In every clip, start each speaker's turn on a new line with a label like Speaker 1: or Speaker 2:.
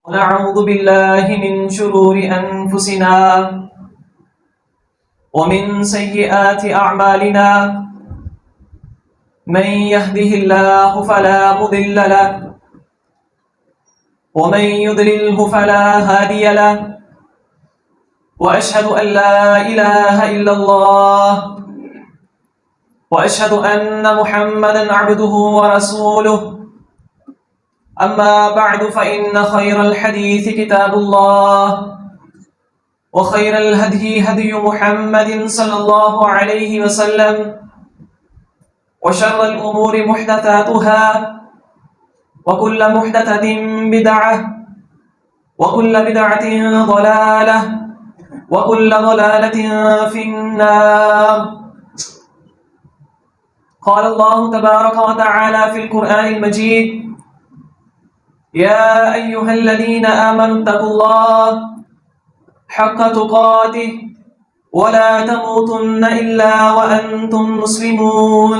Speaker 1: ونعوذ بالله من شرور أنفسنا ومن سيئات أعمالنا. من يهده الله فلا مضل له ومن يضلله فلا هادي له. وأشهد أن لا إله إلا الله وأشهد أن محمدا عبده ورسوله. أما بعد فإن خير الحديث كتاب الله وخير الهدي هدي محمد صلى الله عليه وسلم وشر الأمور محدثاتها وكل محدثة بدعة وكل بدعة ضلالة وكل ضلالة في النار. قال الله تبارك وتعالى في القرآن المجيد: يا أيها الذين آمنوا اتقوا الله حق تقاته ولا تموتن إلا وأنتم مسلمون.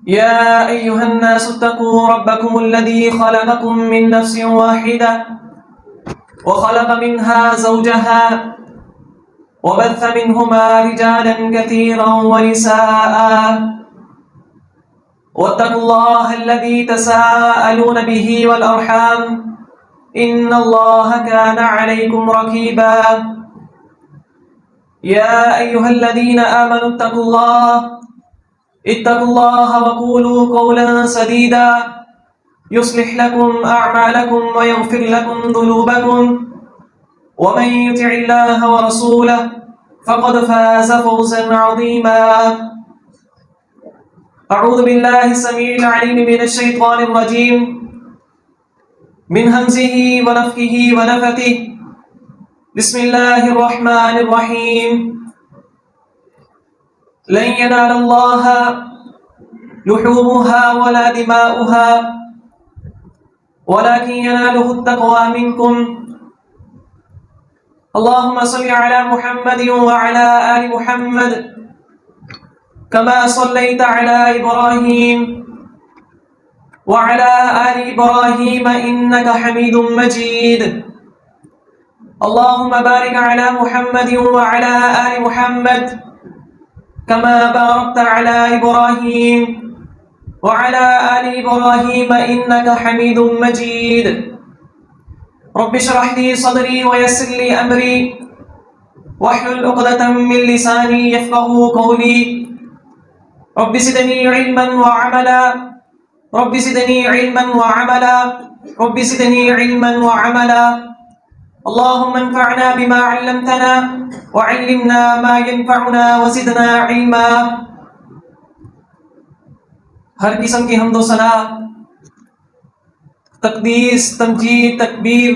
Speaker 1: يا أيها الناس اتقوا ربكم الذي خلقكم من نفس واحدة وخلق منها زوجها وبث منهما رجالا كثيرا ونساء. واتقوا الله الذي تساءلون به والأرحام إن الله كان عليكم رقيبا. يا أيها الذين آمنوا اتقوا الله وقولوا قولا سديدا يصلح لكم أعمالكم ويغفر لكم ذنوبكم ومن يطع الله ورسوله فقد فاز فوزا عظيما. أعوذ بالله السميع العليم من الشيطان الرجيم من همزه ونفخه ونفثه. بسم الله الرحمن الرحيم. لن ينال الله لحومها ولا دماؤها ولكن يناله التقوى منكم. اللهم صل على محمد وعلى آل محمد كما صليت على إبراهيم وعلى آل إبراهيم إنك حميد مجيد. اللهم بارك على محمد وعلى آل محمد كما باركت على إبراهيم وعلى آل إبراهيم إنك حميد مجيد. رب اشرح لي صدري ويسر لي أمري واحلل عقدة من لساني يفقهوا قولي. رب زدني علما وعملا رب زدني علما وعملا رب زدني علما وعملا. اللهم انفعنا بما علمتنا وعلمنا ما ينفعنا وزدنا علما. ہر قسم کی حمد و ثنا، تقدیس، تمجید، تکبیر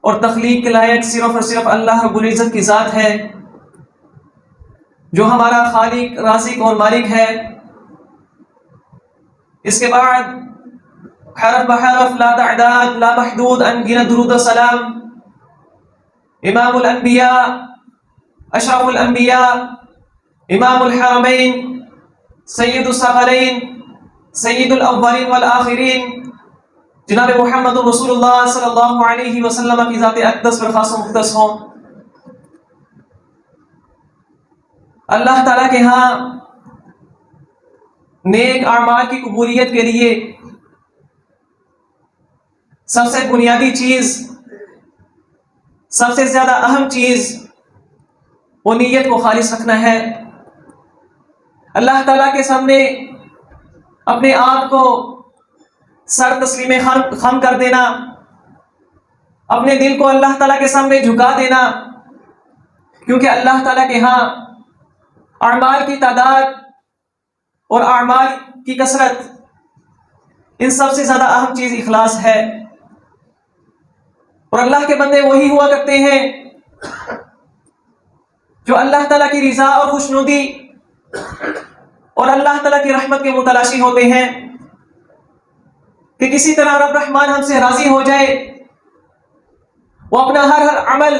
Speaker 1: اور تخلیق کے لائق صرف اور صرف اللہ رب العزت کی ذات ہے، جو ہمارا خالق، رازق اور مالک ہے. اس کے بعد حرف بحرف لا تعداد لا محدود انگنت درود و سلام امام الانبیاء، اشرف الانبیاء، امام الحرمین، سید الثقلین، سید الاولین والآخرین، جناب محمد رسول اللہ صلی اللہ علیہ وسلم کی ذات اقدس پر خاص و مختص ہوں. اللہ تعالیٰ کے ہاں نیک اعمال کی قبولیت کے لیے سب سے بنیادی چیز، سب سے زیادہ اہم چیز وہ نیت کو خالص رکھنا ہے. اللہ تعالیٰ کے سامنے اپنے آپ کو سر تسلیم خم کر دینا، اپنے دل کو اللہ تعالیٰ کے سامنے جھکا دینا، کیونکہ اللہ تعالیٰ کے ہاں اعمال کی تعداد اور اعمال کی کثرت، ان سب سے زیادہ اہم چیز اخلاص ہے. اور اللہ کے بندے وہی ہوا کرتے ہیں جو اللہ تعالیٰ کی رضا اور خوشنودی اور اللہ تعالیٰ کی رحمت کے متلاشی ہوتے ہیں کہ کسی طرح رب رحمان ہم سے راضی ہو جائے. وہ اپنا ہر عمل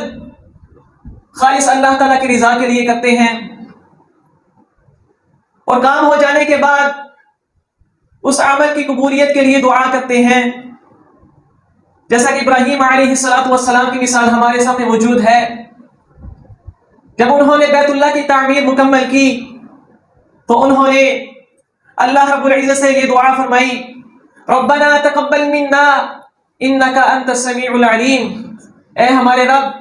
Speaker 1: خالص اللہ تعالیٰ کی رضا کے لیے کرتے ہیں، اور کام ہو جانے کے بعد اس عمل کی قبولیت کے لیے دعا کرتے ہیں جیسا کہ ابراہیم علیہ السلام کی مثال ہمارے سامنے موجود ہے. جب انہوں نے بیت اللہ کی تعمیر مکمل کی تو انہوں نے اللہ رب العزت سے یہ دعا فرمائی، ربنا تقبل منا انک انت السمیع العلیم. اے ہمارے رب،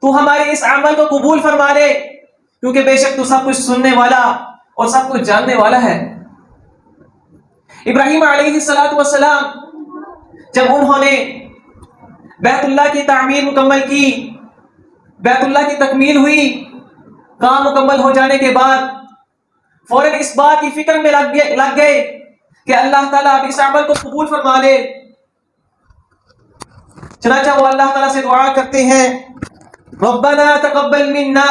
Speaker 1: تو ہمارے اس عمل کو قبول فرما لے، کیونکہ بے شک تو سب کچھ سننے والا اور سب کچھ جاننے والا ہے. ابراہیم علیہ السلام جب انہوں نے بیت اللہ کی تعمیر مکمل کی، بیت اللہ کی تکمیل ہوئی، کام مکمل ہو جانے کے بعد فوراً اس بات کی فکر میں لگ گئے کہ اللہ تعالیٰ اب اس عمل کو قبول فرما لے. چنانچہ وہ اللہ تعالیٰ سے دعا کرتے ہیں، ربنا تقبل منا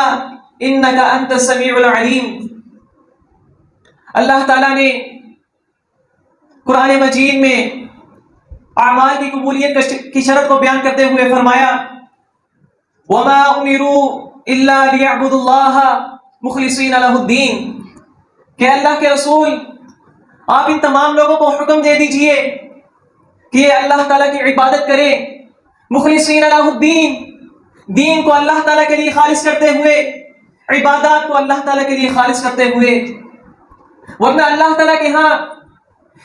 Speaker 1: انک انت السمیع العلیم. اللہ تعالیٰ نے قرآن مجید میں اعمال کی قبولیت کی شرط کو بیان کرتے ہوئے فرمایا، وما امروا الا ليعبدوا الله مخلصین له الدین، کہ اللہ کے رسول آپ ان تمام لوگوں کو حکم دے دیجئے کہ اللہ تعالیٰ کی عبادت کریں، مخلصین له الدین، دین کو اللہ تعالیٰ کے لیے خالص کرتے ہوئے، عبادات کو اللہ تعالیٰ کے لیے خالص کرتے ہوئے. ورنہ اللہ تعالیٰ کے ہاں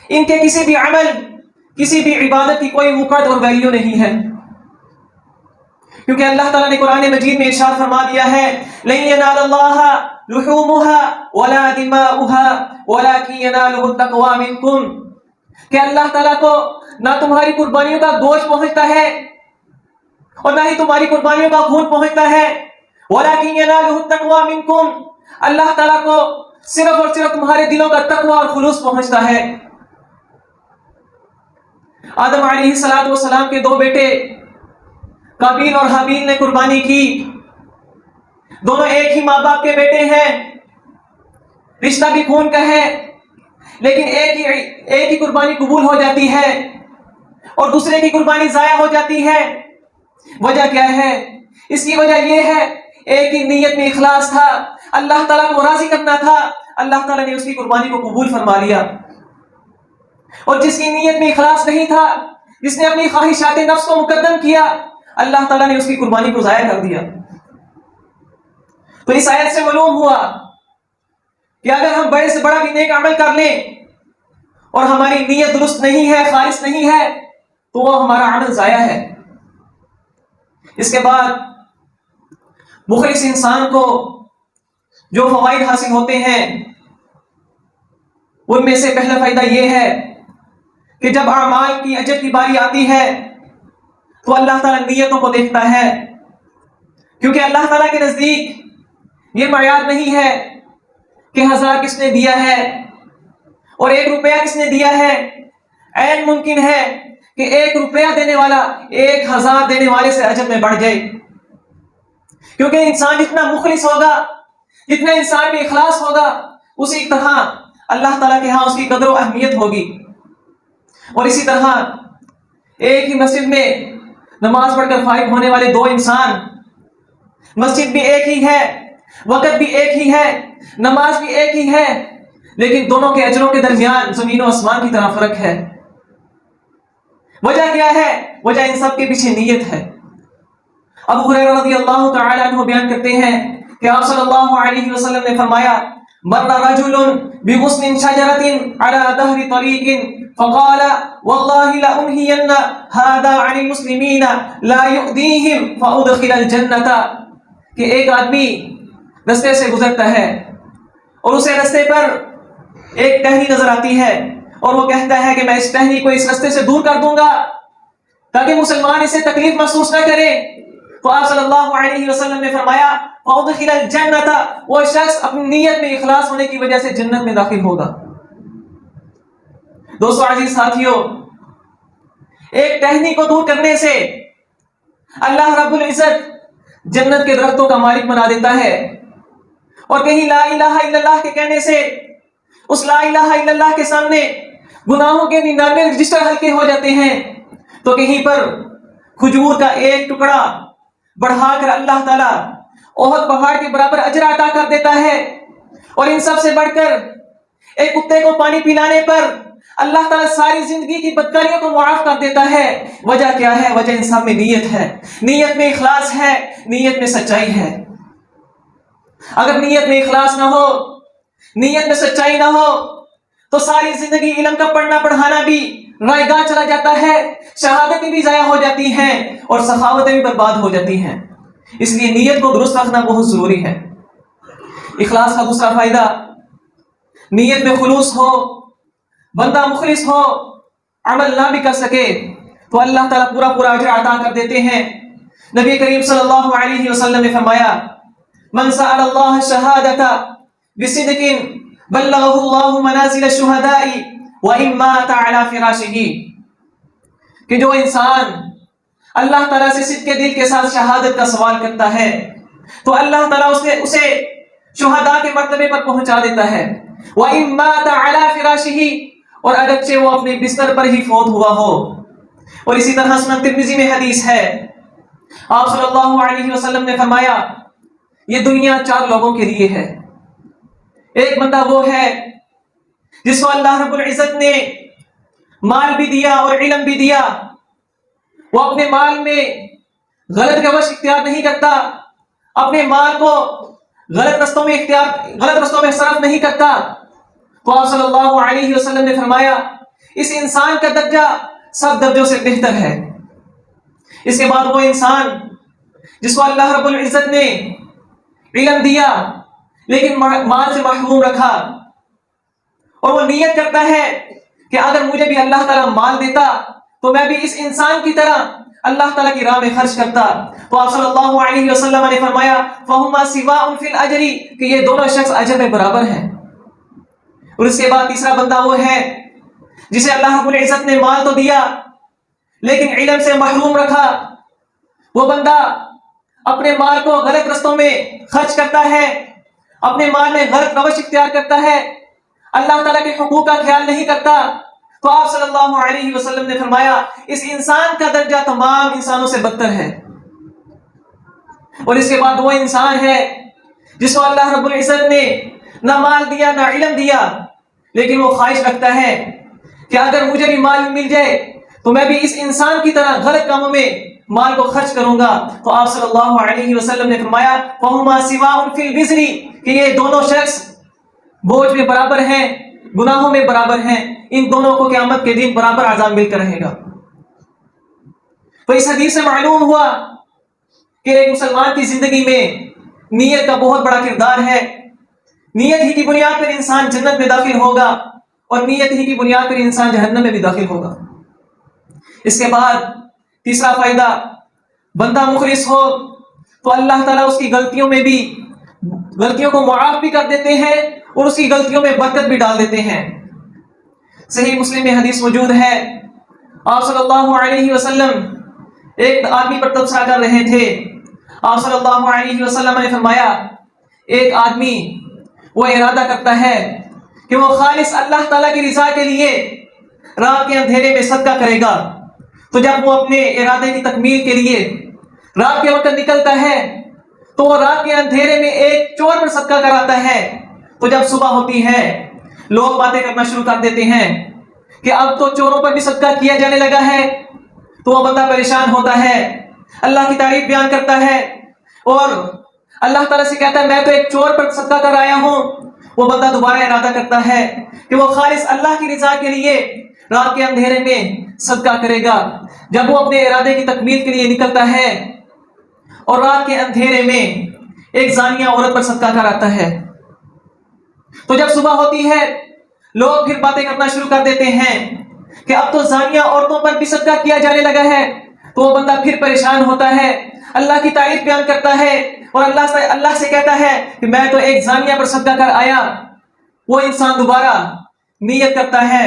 Speaker 1: ان کے کسی بھی عمل، کسی بھی عبادت کی کوئی وقعت اور ویلیو نہیں ہے، کیونکہ اللہ تعالیٰ نے قرآن مجید میں ارشاد فرما دیا ہے، لن ینال اللہ لحومها ولا دماؤها ولكن يناله التقوى منکم، کہ اللہ تعالیٰ کو نہ تمہاری قربانیوں کا گوشت پہنچتا ہے اور نہ ہی تمہاری قربانیوں کا خون پہنچتا ہے، ولكن يناله التقوى منکم، اللہ تعالیٰ کو صرف اور صرف تمہارے دلوں کا تقوی اور خلوص پہنچتا ہے. آدم علیہ السلام کے دو بیٹے قابیل اور حابیل نے قربانی کی. دونوں ایک ہی ماں باپ کے بیٹے ہیں، رشتہ بھی خون کا ہے، لیکن ایک ہی قربانی قبول ہو جاتی ہے اور دوسرے کی قربانی ضائع ہو جاتی ہے. وجہ کیا ہے؟ اس کی وجہ یہ ہے، ایک ہی نیت میں اخلاص تھا، اللہ تعالیٰ کو راضی کرنا تھا، اللہ تعالیٰ نے اس کی قربانی کو قبول فرما لیا. اور جس کی نیت میں اخلاص نہیں تھا، جس نے اپنی خواہشات نفس کو مقدم کیا، اللہ تعالیٰ نے اس کی قربانی کو ضائع کر دیا. تو اس آیت سے معلوم ہوا کہ اگر ہم بڑے سے بڑا بھی نیک عمل کر لیں اور ہماری نیت درست نہیں ہے، خالص نہیں ہے، تو وہ ہمارا عمل ضائع ہے. اس کے بعد مخلص انسان کو جو فوائد حاصل ہوتے ہیں، ان میں سے پہلا فائدہ یہ ہے کہ جب اعمال کی اجر کی باری آتی ہے تو اللہ تعالیٰ نیتوں کو دیکھتا ہے، کیونکہ اللہ تعالیٰ کے نزدیک یہ معیار نہیں ہے کہ 1000 کس نے دیا ہے اور 1 روپیہ کس نے دیا ہے. عین ممکن ہے کہ 1 روپیہ دینے والا 1000 دینے والے سے اجر میں بڑھ جائے، کیونکہ انسان جتنا مخلص ہوگا، جتنا انسان میں اخلاص ہوگا، اسی طرح اللہ تعالیٰ کے ہاں اس کی قدر و اہمیت ہوگی. اور اسی طرح ایک ہی مسجد میں نماز پڑھ کر فارغ ہونے والے 2 انسان، مسجد بھی ایک ہی ہے، وقت بھی ایک ہی ہے، نماز بھی ایک ہی ہے، لیکن دونوں کے اجروں کے درمیان زمین و آسمان کی طرح فرق ہے. وجہ کیا ہے؟ وجہ ان سب کے پیچھے نیت ہے. ابو ہریرہ رضی اللہ تعالی عنہ بیان کرتے ہیں کہ آپ صلی اللہ علیہ وسلم نے فرمایا، مر رجل بغصن شجرة على ظهر طريق فقال والله لأنهين هذا عن المسلمين لا يؤذيهم فأدخل الجنة، کہ ایک آدمی رستے سے گزرتا ہے اور اسے رستے پر ایک ٹہنی نظر آتی ہے اور وہ کہتا ہے کہ میں اس ٹہنی کو اس رستے سے دور کر دوں گا تاکہ مسلمان اسے تکلیف محسوس نہ کرے. تو آپ صلی اللہ علیہ وسلم نے فرمایا، فَأُدْخِلَ الْجَنَّةَ، وہ شخص اپنی نیت میں اخلاص ہونے کی وجہ سے جنت میں داخل ہوگا. دوستو عزیز ساتھیو، ایک ٹہنی کو دور کرنے سے اللہ رب العزت جنت کے درختوں کا مالک بنا دیتا ہے، اور کہیں لا الہ الا اللہ کے کہنے سے اس لا الہ الا اللہ کے سامنے گناہوں کے 99 رجسٹر ہلکے ہو جاتے ہیں، تو کہیں پر کھجور کا ایک ٹکڑا بڑھا کر اللہ تعالیٰ احد پہاڑ کے برابر اجر عطا کر دیتا ہے. اور ان سب سے بڑھ کر ایک کتے کو پانی پلانے پر اللہ تعالیٰ ساری زندگی کی بدکاریوں کو معاف کر دیتا ہے. وجہ کیا ہے؟ وجہ انسان میں نیت ہے، نیت میں اخلاص ہے، نیت میں سچائی ہے. اگر نیت میں اخلاص نہ ہو، نیت میں سچائی نہ ہو، تو ساری زندگی علم کا پڑھنا پڑھانا بھی رائے گاہ چلا جاتا ہے، شہادتیں بھی ضائع ہو جاتی ہیں اور سخاوتیں بھی برباد ہو جاتی ہیں. اس لیے نیت کو درست رکھنا بہت ضروری ہے. اخلاص کا دوسرا فائدہ، نیت میں خلوص ہو، بندہ مخلص ہو، عمل نہ بھی کر سکے تو اللہ تعالیٰ پورا پورا اجر عطا کر دیتے ہیں. نبی کریم صلی اللہ علیہ وسلم نے فرمایا، من سأل اللہ الشہادۃ بصدق بلغہ اللہ منازل الشہداء وإن مات علی فراشہ، کہ جو انسان اللہ تعالیٰ سے صدق دل کے ساتھ شہادت کا سوال کرتا ہے تو اللہ تعالیٰ اسے شہداء کے مرتبے پر پہنچا دیتا ہے. وإن مات علی فراشہ، اور اگرچہ وہ اپنے بستر پر ہی فوت ہوا ہو. اور اسی طرح سنن ترمذی میں حدیث ہے، آپ صلی اللہ علیہ وسلم نے فرمایا، یہ دنیا 4 لوگوں کے لیے ہے. ایک بندہ وہ ہے جس کو اللہ رب العزت نے مال بھی دیا اور علم بھی دیا، وہ اپنے مال میں غلط روش اختیار نہیں کرتا، اپنے مال کو غلط رستوں میں صرف نہیں کرتا. تو آپ صلی اللہ علیہ وسلم نے فرمایا، اس انسان کا درجہ سب درجوں سے بہتر ہے. اس کے بعد وہ انسان جس کو اللہ رب العزت نے علم دیا لیکن مال سے محروم رکھا، اور وہ نیت کرتا ہے کہ اگر مجھے بھی اللہ تعالیٰ مال دیتا تو میں بھی اس انسان کی طرح اللہ تعالیٰ کی راہ میں خرچ کرتا. تو آپ صلی اللہ علیہ وسلم نے فرمایا، فَهُمَا سِوَاءٌ فِي الْأَجْرِ، کہ یہ دونوں شخص اجر میں برابر ہیں. اور اس کے بعد تیسرا بندہ وہ ہے جسے اللہ رب العزت نے مال تو دیا لیکن علم سے محروم رکھا. وہ بندہ اپنے مال کو غلط رستوں میں خرچ کرتا ہے، اپنے مال میں غلط روش اختیار کرتا ہے، اللہ تعالیٰ کے حقوق کا خیال نہیں کرتا. تو آپ صلی اللہ علیہ وسلم نے فرمایا، اس انسان کا درجہ تمام انسانوں سے بدتر ہے. اور اس کے بعد وہ انسان ہے جس کو اللہ رب العزت نے نہ مال دیا نہ علم دیا، لیکن وہ خواہش رکھتا ہے کہ اگر مجھے بھی مال مل جائے تو میں بھی اس انسان کی طرح غلط کاموں میں مال کو خرچ کروں گا. تو آپ صلی اللہ علیہ وسلم نے فرمایا، فَهُمَا سِوَاءٌ فِي الْوِزْرِ، کہ یہ دونوں شخص بوجھ میں برابر ہیں، گناہوں میں برابر ہیں. ان دونوں کو قیامت کے دن برابر عذاب ملتا رہے گا. تو اس حدیث سے معلوم ہوا کہ ایک مسلمان کی زندگی میں نیت کا بہت بڑا کردار ہے. نیت ہی کی بنیاد پر انسان جنت میں داخل ہوگا اور نیت ہی کی بنیاد پر انسان جہنم میں بھی داخل ہوگا. اس کے بعد تیسرا فائدہ، بندہ مخلص ہو تو اللہ تعالیٰ اس کی غلطیوں کو معاف بھی کر دیتے ہیں اور اس کی غلطیوں میں برکت بھی ڈال دیتے ہیں. صحیح مسلم میں حدیث موجود ہے، آپ صلی اللہ علیہ وسلم ایک آدمی پر تبصرہ کر رہے تھے. آپ صلی اللہ علیہ وسلم نے فرمایا، ایک آدمی وہ ارادہ کرتا ہے کہ وہ خالص اللہ تعالیٰ کی رضا کے لیے رات کے اندھیرے میں صدقہ کرے گا. تو جب وہ اپنے ارادے کی تکمیل کے لیے رات کے وقت نکلتا ہے تو وہ رات کے اندھیرے میں ایک چور پر صدقہ کراتا ہے. تو جب صبح ہوتی ہے لوگ باتیں کرنا شروع کر دیتے ہیں کہ اب تو چوروں پر بھی صدقہ کیا جانے لگا ہے. تو وہ بندہ پریشان ہوتا ہے، اللہ کی تعریف بیان کرتا ہے اور اللہ تعالیٰ سے کہتا ہے میں تو ایک چور پر صدقہ کر آیا ہوں. وہ بندہ دوبارہ ارادہ کرتا ہے کہ وہ خالص اللہ کی رضا کے لیے رات کے اندھیرے میں صدقہ کرے گا. جب وہ اپنے ارادے کی تکمیل کے لیے نکلتا ہے اور رات کے اندھیرے میں ایک زانیہ عورت پر صدقہ کراتا ہے، تو جب صبح ہوتی ہے لوگ پھر باتیں کرنا شروع کر دیتے ہیں کہ اب تو زانیہ عورتوں پر بھی صدقہ کیا جانے لگا ہے. تو وہ بندہ پھر پریشان ہوتا ہے، اللہ کی تعریف بیان کرتا ہے اور اللہ سے کہتا ہے کہ میں تو ایک زانیہ پر صدقہ کر آیا. وہ انسان دوبارہ نیت کرتا ہے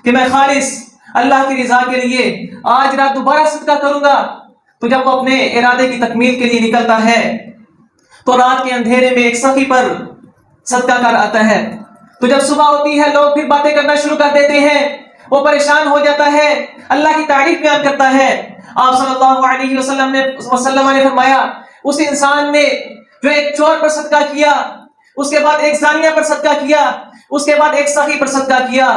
Speaker 1: کہ میں خالص اللہ کی رضا کے لیے آج رات دوبارہ صدقہ کروں گا. تو جب وہ اپنے ارادے کی تکمیل کے لیے نکلتا ہے تو رات کے اندھیرے میں ایک سخی پر صدقہ کر آتا ہے. تو جب صبح ہوتی ہے لوگ پھر باتیں کرنا شروع کر دیتے ہیں، وہ پریشان ہو جاتا ہے، اللہ کی تعریف بیان کرتا ہے. آپ صلی اللہ علیہ وسلم نے فرمایا، اس انسان نے جو ایک چور پر صدقہ کیا، اس کے بعد ایک زانیہ پر صدقہ کیا، اس کے بعد ایک سخی پر صدقہ کیا،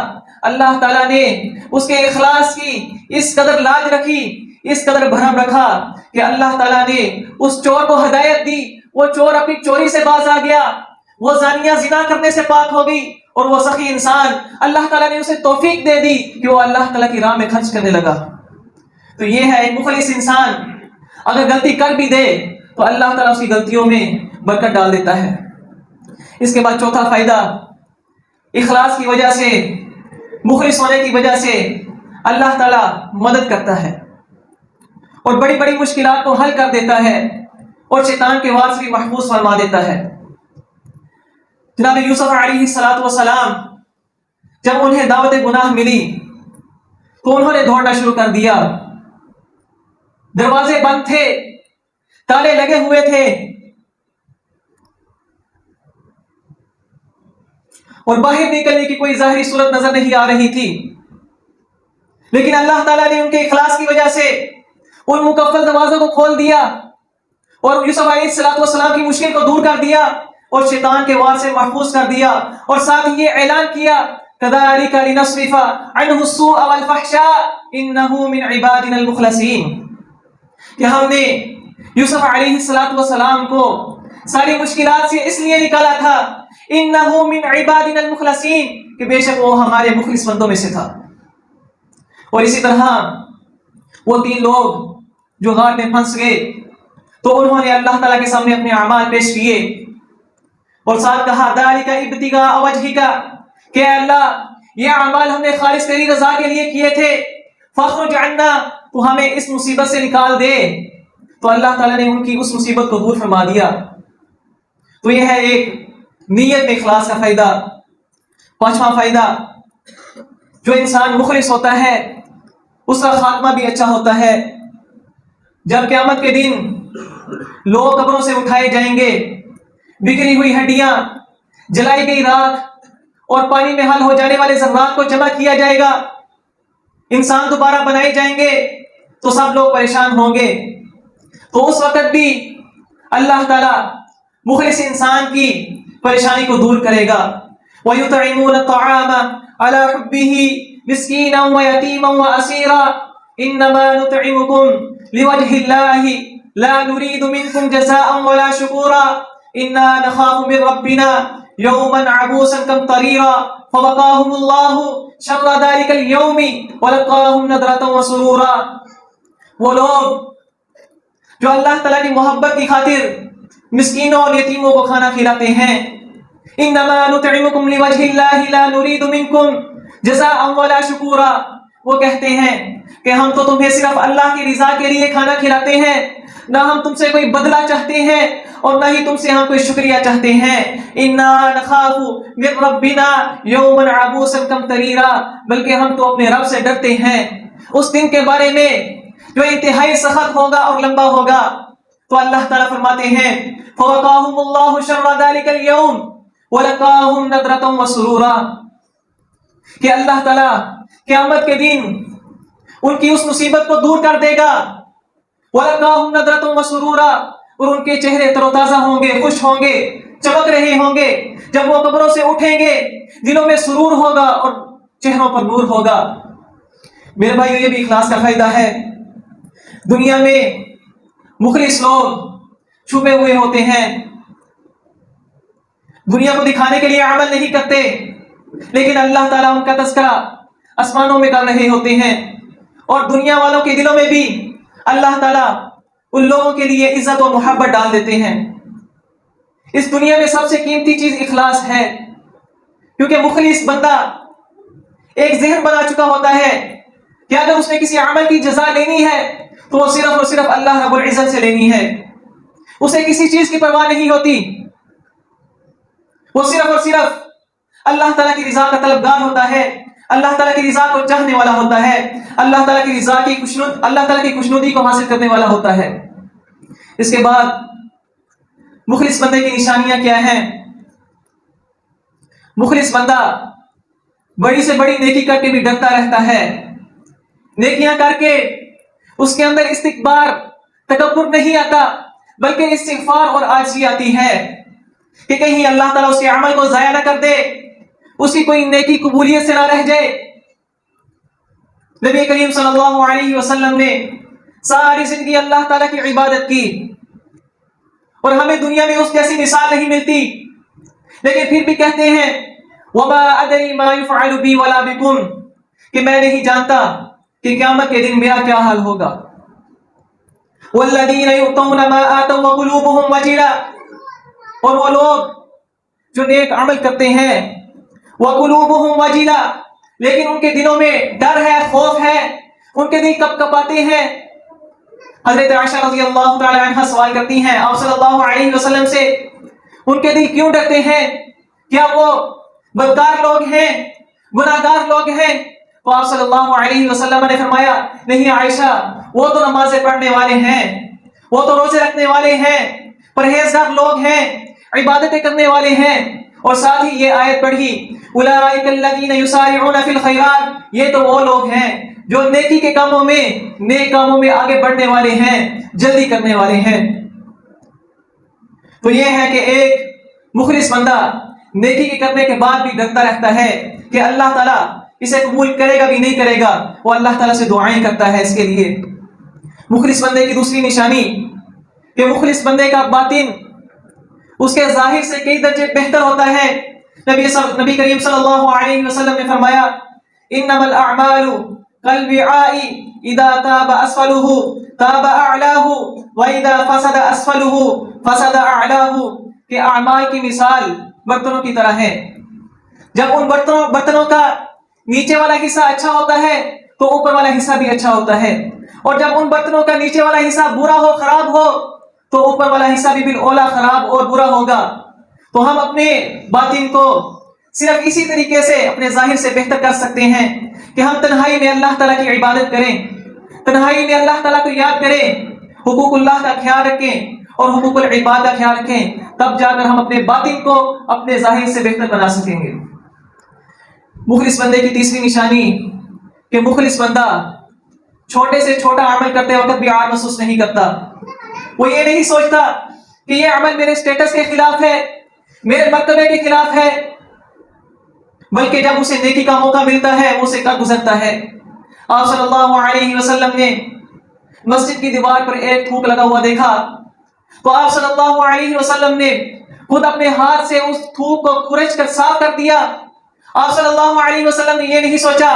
Speaker 1: اللہ تعالیٰ نے اس کے اخلاص کی اس قدر لاج رکھی، اس قدر بھرم رکھا کہ اللہ تعالیٰ نے اس چور کو ہدایت دی، وہ چور اپنی چوری سے باز آ گیا، وہ زانیہ زنا کرنے سے پاک ہو گئی، اور وہ سخی انسان اللہ تعالیٰ نے اسے توفیق دے دی کہ وہ اللہ تعالیٰ کی راہ میں خرچ کرنے لگا۔ تو یہ ہے ایک مخلص انسان اگر غلطی کر بھی دے تو اللہ تعالیٰ اس کی غلطیوں میں برکت ڈال دیتا ہے۔ اس کے بعد چوتھا فائدہ، اخلاص کی وجہ سے، مخلص ہونے کی وجہ سے اللہ تعالیٰ مدد کرتا ہے اور بڑی بڑی مشکلات کو حل کر دیتا ہے اور شیطان کے وار سے بھی محفوظ فرما دیتا ہے۔ جناب یوسف علیہ السلام جب انہیں دعوت گناہ ملی تو انہوں نے دوڑنا شروع کر دیا، دروازے بند تھے، تالے لگے ہوئے تھے اور باہر نکلنے کی کوئی ظاہری صورت نظر نہیں آ رہی تھی، لیکن اللہ تعالیٰ نے ان کے اخلاص کی وجہ سے ان مقفل دروازوں کو کھول دیا اور یوسف علیہ السلام کی مشکل کو دور کر دیا اور شیطان کے وار سے محفوظ کر دیا، اور ساتھ ہی یہ اعلان کیا كذلك لنصرف عنه السوء والفحشاء انه من عبادنا المخلصین، کہ ہم نے یوسف علیہ السلام کو ساری مشکلات سے اس لیے نکالا تھا انه من عبادنا المخلصین، کہ بے شک وہ ہمارے مخلص بندوں میں سے تھا۔ اور اسی طرح وہ تین لوگ جو غار میں پھنس گئے تو انہوں نے اللہ تعالیٰ کے سامنے اپنے اعمال پیش کیے اور ساتھ کہا ذالک ابتغاء وجہک، کہ اللہ یہ اعمال ہم نے خالص تیری رضا کے لیے کیے تھے، فاخرج عنا، تو ہمیں اس مصیبت سے نکال دے۔ تو اللہ تعالیٰ نے ان کی اس مصیبت کو دور فرما دیا۔ تو یہ ہے ایک نیت میں اخلاص کا فائدہ۔ پانچواں فائدہ، جو انسان مخلص ہوتا ہے اس کا خاتمہ بھی اچھا ہوتا ہے۔ جب قیامت کے دن لوگ قبروں سے اٹھائے جائیں گے، بکھری ہوئی ہڈیاں، جلائی گئی راکھ اور پانی میں حل ہو جانے والے ذرات کو جمع کیا جائے گا، انسان دوبارہ بنائے جائیں گے تو سب لوگ پریشان ہوں گے۔ تو اس وقت بھی اللہ تعالیٰ مخلص انسان کی پریشانی کو دور کرے گا۔ وَيُطْعِمُونَ الطَّعَامَ عَلَى حُبِّهِ مِسْكِينًا وَيَتِيمًا وَأَسِيرًا إِنَّمَا نُطْعِمُكُمْ لِوَجْهِ اللَّهِ لَا نُرِيدُ مِنكُمْ جَزَاءً وَلَا شُكُورًا إِنَّا نَخَافُ مِن رَّبِّنَا يَوْمًا عَبُوسًا قَمْطَرِيرًا فَوَقَاهُمُ اللَّهُ شَرَّ ذَلِكَ الْيَوْمِ وَلَقَّاهُمْ نَضْرَةً وَسُرُورًا۔ وہ لوگ جو اللہ تعالیٰ کی محبت کی خاطر مسکینوں اور یتیموں کو کھانا کھلاتے ہیں، انما نطعمکم لوجہ اللہ لا نرید منکم جزاء ولا شکورا، وہ کہتے ہیں کہ ہم تو تمہیں صرف اللہ کی رضا کے لیے کھانا کھلاتے ہیں، نہ ہم تم سے کوئی بدلہ چاہتے ہیں اور نہ ہی تم سے ہم کوئی شکریہ چاہتے ہیں۔ انا نخاف من ربنا یوما عبوسا قمطریرا، بلکہ ہم تو اپنے رب سے ڈرتے ہیں اس دن کے بارے میں جو انتہائی سخت ہوگا اور لمبا ہوگا۔ تو اللہ تعالیٰ فرماتے ہیں فوقاہم اللہ شر ذلک اليوم ولقاہم نضرۃ وسرورا، کہ اللہ تعالیٰ قیامت کے دن ان کی اس مصیبت کو دور کر دے گا، ولقاہم نضرۃ وسرورا، اور ان کے چہرے تر و تازہ ہوں گے، خوش ہوں گے، چمک رہے ہوں گے۔ جب وہ قبروں سے اٹھیں گے دلوں میں سرور ہوگا اور چہروں پر نور ہوگا۔ میرے بھائیو، یہ بھی اخلاص کا فائدہ ہے۔ دنیا میں مخلص لوگ چھپے ہوئے ہوتے ہیں، دنیا کو دکھانے کے لیے عمل نہیں کرتے، لیکن اللہ تعالیٰ ان کا تذکرہ آسمانوں میں کر رہے ہوتے ہیں، اور دنیا والوں کے دلوں میں بھی اللہ تعالیٰ ان لوگوں کے لیے عزت و محبت ڈال دیتے ہیں۔ اس دنیا میں سب سے قیمتی چیز اخلاص ہے، کیونکہ مخلص بندہ ایک ذہن بنا چکا ہوتا ہے کہ اگر اس نے کسی عمل کی جزا لینی ہے تو وہ صرف اور صرف اللہ رب العزت سے لینی ہے، اسے کسی چیز کی پرواہ نہیں ہوتی، وہ صرف اور صرف اللہ تعالیٰ کی رضا کا طلبگار ہوتا ہے، اللہ تعالیٰ کی رضا کو چاہنے والا ہوتا ہے، اللہ تعالیٰ کی رضا کی اللہ تعالیٰ کی خوشنودی کو حاصل کرنے والا ہوتا ہے۔ اس کے بعد مخلص بندے کی نشانیاں کیا ہیں؟ مخلص بندہ بڑی سے بڑی نیکی کر کے بھی ڈرتا رہتا ہے، نیکیاں کر کے اس کے اندر استکبار، تکبر نہیں آتا، بلکہ استغفار اور عاجزی آتی ہے کہ کہیں اللہ تعالیٰ اس کے عمل کو ضائع نہ کر دے، اس کی کوئی نیکی قبولیت سے نہ رہ جائے، نبی کریم صلی اللہ علیہ وسلم نے ساری زندگی اللہ تعالیٰ کی عبادت کی اور ہمیں دنیا میں اس جیسی مثال نہیں ملتی، لیکن پھر بھی کہتے ہیں وما ادری ما يفعل بی ولا بکم، کہ میں نہیں جانتا کہ قیامت کے دن میرا کیا حال ہوگا۔ والذین یؤتون ما آتوا وقلوبهم وجلہ، اور وہ لوگ جو نیک عمل کرتے ہیں وقلوبهم وجلہ، لیکن ان کے دلوں میں ڈر ہے، خوف ہے، ان کے دل کپ کپاتے ہیں۔ حضرت عائشہ رضی اللہ تعالی عنہ سوال کرتی ہیں آپ صلی اللہ علیہ وسلم سے، ان کے دل کیوں ڈرتے ہیں؟ کیا وہ بدکار لوگ ہیں، گناہ گار لوگ ہیں؟ تو آپ صلی اللہ علیہ وسلم نے فرمایا نہیں عائشہ، وہ تو نمازیں پڑھنے والے ہیں، وہ تو روزے رکھنے والے ہیں، پرہیزگار لوگ ہیں، عبادتیں کرنے والے ہیں۔ اور ساتھ ہی یہ آیت پڑھی اولئک الذین یسارعون فی الخیرات، یہ تو وہ لوگ ہیں جو نیکی کے کاموں میں، نیک کاموں میں آگے بڑھنے والے ہیں، جلدی کرنے والے ہیں۔ تو یہ ہے کہ ایک مخلص بندہ نیکی کے کرنے کے بعد بھی ڈرتا رہتا ہے کہ اللہ تعالیٰ اسے قبول کرے گا بھی نہیں کرے گا، وہ اللہ تعالیٰ سے دعائیں کرتا ہے اس کے لیے۔ مخلص بندے کی دوسری نشانی کہ مخلص بندے کا باطن اس کے ظاہر سے کئی درجے بہتر ہوتا ہے۔ نبی کریم صلی اللہ علیہ وسلم نے فرمایا انما الاعمال كالوعاء اذا تاب اسفله تاب اعلاه واذا فسد اسفله فسد اعلاه، کہ اعمال کی مثال برتنوں کی طرح ہے، جب ان برتنوں کا نیچے والا حصہ اچھا ہوتا ہے تو اوپر والا حصہ بھی اچھا ہوتا ہے، اور جب ان برتنوں کا نیچے والا حصہ برا ہو، خراب ہو، تو اوپر والا حصہ بھی بالاولا خراب اور برا ہوگا۔ تو ہم اپنے باطن کو صرف اسی طریقے سے اپنے ظاہر سے بہتر کر سکتے ہیں کہ ہم تنہائی میں اللہ تعالیٰ کی عبادت کریں، تنہائی میں اللہ تعالیٰ کو یاد کریں، حقوق اللہ کا خیال رکھیں اور حقوق العباد کا خیال رکھیں، تب جا کر ہم اپنے باطن کو اپنے ظاہر سے بہتر بنا سکیں گے۔ مخلص بندے کی تیسری نشانی کہ مخلص بندہ چھوٹے سے چھوٹا عمل کرتے وقت بھی عار محسوس نہیں کرتا۔ وہ یہ نہیں سوچتا کہ یہ عمل میرے سٹیٹس کے خلاف ہے، میرے مرتبے کے خلاف ہے، بلکہ جب اسے نیکی کا موقع ملتا ہے وہ اسے کر گزرتا ہے۔ آپ صلی اللہ علیہ وسلم نے مسجد کی دیوار پر ایک تھوک لگا ہوا دیکھا تو آپ صلی اللہ علیہ وسلم نے خود اپنے ہاتھ سے اس تھوک کو کھرچ کر صاف کر دیا۔ آپ صلی اللہ علیہ وسلم نے یہ نہیں سوچا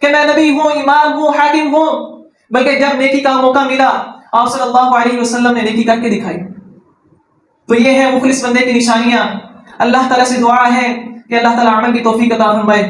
Speaker 1: کہ میں نبی ہوں، امام ہوں، حاکم ہوں، بلکہ جب نیکی کا موقع ملا آپ صلی اللہ علیہ وسلم نے نیکی کر کے دکھائی۔ تو یہ ہے مخلص بندے کی نشانیاں۔ اللہ تعالیٰ سے دعا ہے کہ اللہ تعالیٰ عمل کی توفیق عطا فرمائے۔